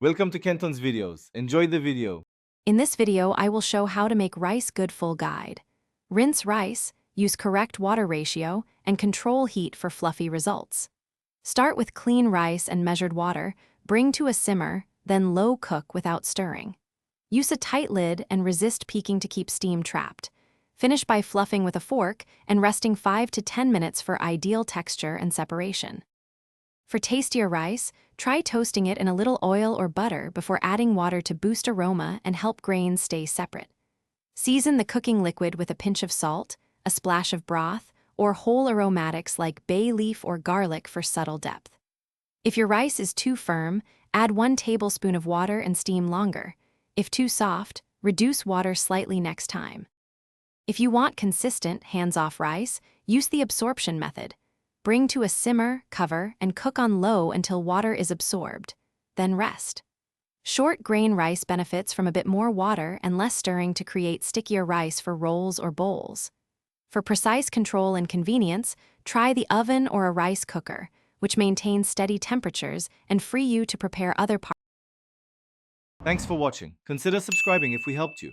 Welcome to Kenton's videos. Enjoy the video. In this video, I will show how to make rice good full guide. Rinse rice, use correct water ratio, and control heat for fluffy results. Start with clean rice and measured water, bring to a simmer, then low cook without stirring. Use a tight lid and resist peaking to keep steam trapped. Finish by fluffing with a fork and resting 5 to 10 minutes for ideal texture and separation. For tastier rice, try toasting it in a little oil or butter before adding water to boost aroma and help grains stay separate. Season the cooking liquid with a pinch of salt, a splash of broth, or whole aromatics like bay leaf or garlic for subtle depth. If your rice is too firm, add 1 tablespoon of water and steam longer. If too soft, reduce water slightly next time. If you want consistent, hands-off rice, use the absorption method. Bring to a simmer, cover, and cook on low until water is absorbed. Then rest. Short grain rice benefits from a bit more water and less stirring to create stickier rice for rolls or bowls. For precise control and convenience, try the oven or a rice cooker, which maintains steady temperatures and free you to prepare other parts. Thanks for watching. Consider subscribing if we helped you.